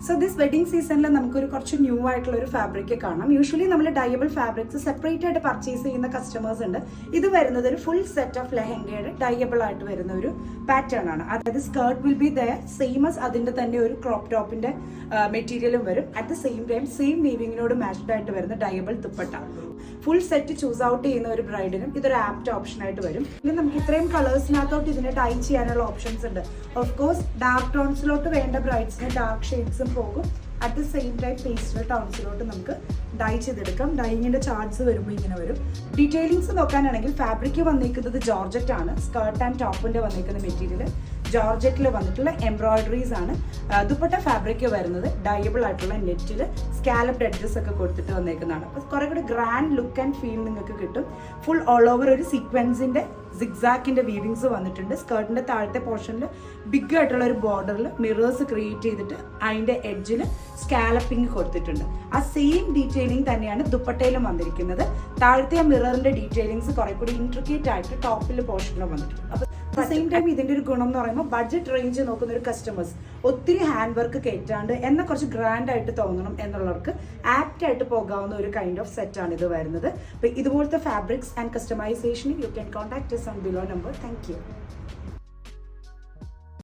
So this wedding സീസണിൽ നമുക്കൊരു കുറച്ച് ന്യൂ ആയിട്ടുള്ള ഒരു ഫാബ്രിക് കാണാം. യൂഷ്വലി നമ്മൾ ഡയബിൾ ഫാബ്രിക്സ് സെപ്പറേറ്റ് ആയിട്ട് പർച്ചേസ് ചെയ്യുന്ന കസ്റ്റമേഴ്സ് ഉണ്ട്. ഇത് വരുന്നത് ഒരു ഫുൾ സെറ്റ് ഓഫ് ലെഹങ്കയുടെ ഡയബിൾ ആയിട്ട് വരുന്ന ഒരു പാറ്റേൺ ആണ്. അതായത് skirt will be there same as അതിന്റെ തന്നെ ഒരു ക്രോപ്പ് ടോപ്പിന്റെ മെറ്റീരിയലും വരും. At the same time same വീവിങ്ങിനോട് മാച്ച്ഡ് ആയിട്ട് വരുന്ന dyeable dupatta. Full set choose out ചെയ്യുന്ന ഒരു ബ്രൈഡിനും ഇതൊരു ആപ്റ്റ് ഓപ്ഷൻ ആയിട്ട് വരും. ഇനി നമുക്ക് ഇത്രയും കളേഴ്സിനകത്തോട്ട് ഇതിനെ ഡൈ ചെയ്യാനുള്ള ഓപ്ഷൻസ് ഉണ്ട്. ഓഫ് കോഴ്സ് ഡാർക്ക് ടോൺസിലോട്ട് വേണ്ട ബ്രൈഡ്സിന് ഡാർക്ക് ഷെയ്ഡ്സും പോകും. At the same time pastel ടോൺസിലോട്ട് നമുക്ക് ഡൈ ചെയ്തെടുക്കാം. ഡൈയിങ്ങിന്റെ ചാർട്ട്സ് വരുമ്പോൾ ഇങ്ങനെ വരും. ഡീറ്റെയിലിംഗ്സ് നോക്കാനാണെങ്കിൽ ഫാബ്രിക് വന്നിരിക്കുന്നത് ജോർജറ്റ് ആണ്. സ്കേർട്ട് ആൻഡ് ടോപ്പിന്റെ വന്നിരിക്കുന്ന മെറ്റീരിയൽ ജോർജറ്റിൽ വന്നിട്ടുള്ള എംബ്രോയിഡറീസ് ആണ്. ദുപ്പട്ട ഫാബ്രിക് വരുന്നത് ഡയബിൾ ആയിട്ടുള്ള നെറ്റിൽ സ്കാലപ്ഡ് എഡ്ജസ് ഒക്കെ കൊടുത്തിട്ട് വന്നേക്കുന്നതാണ്. അപ്പോൾ കുറെ കൂടി ഗ്രാൻഡ് ലുക്ക് ആൻഡ് ഫീൽ നിങ്ങൾക്ക് കിട്ടും. ഫുൾ ഓൾ ഓവർ ഒരു സീക്വൻസിന്റെ സിഗ്സാക്കിന്റെ വീവിങ്സ് വന്നിട്ടുണ്ട്. സ്കേർട്ടിന്റെ താഴത്തെ പോർഷനിൽ ബിഗ് ആയിട്ടുള്ള ഒരു ബോർഡറിൽ മിറേഴ്സ് ക്രിയേറ്റ് ചെയ്തിട്ട് അതിന്റെ എഡ്ജിൽ സ്കാലപ്പിംഗ് കൊടുത്തിട്ടുണ്ട്. ആ സെയിം ഡീറ്റെയിലിംഗ് തന്നെയാണ് ദുപ്പട്ടയിലും വന്നിരിക്കുന്നത്. താഴത്തെ ആ മിററിന്റെ ഡീറ്റെയിലിംഗ്സ് കുറെ കൂടി ഇൻട്രിക്കേറ്റ് ആയിട്ട് ടോപ്പിൽ പോർഷനിലും വന്നിട്ടുണ്ട്. അപ്പോൾ അറ്റ് സെയിം ടൈം ഇതിന്റെ ഒരു ഗുണം എന്ന് പറയുമ്പോൾ ബഡ്ജറ്റ് റേഞ്ച് നോക്കുന്ന ഒരു കസ്റ്റമേഴ്സ് ഒത്തിരി ഹാൻഡ് വർക്ക് കയറ്റാണ്ട് എന്നാൽ കുറച്ച് ഗ്രാൻഡ് ആയിട്ട് തോന്നണം എന്നുള്ളവർക്ക് ആപ്റ്റ് ആയിട്ട് പോകാവുന്ന ഒരു കൈൻഡ് ഓഫ് സെറ്റ് ആണ് ഇത് വരുന്നത്. അപ്പോൾ ഇതുപോലത്തെ fabrics and customization you can contact us on below number. Thank you.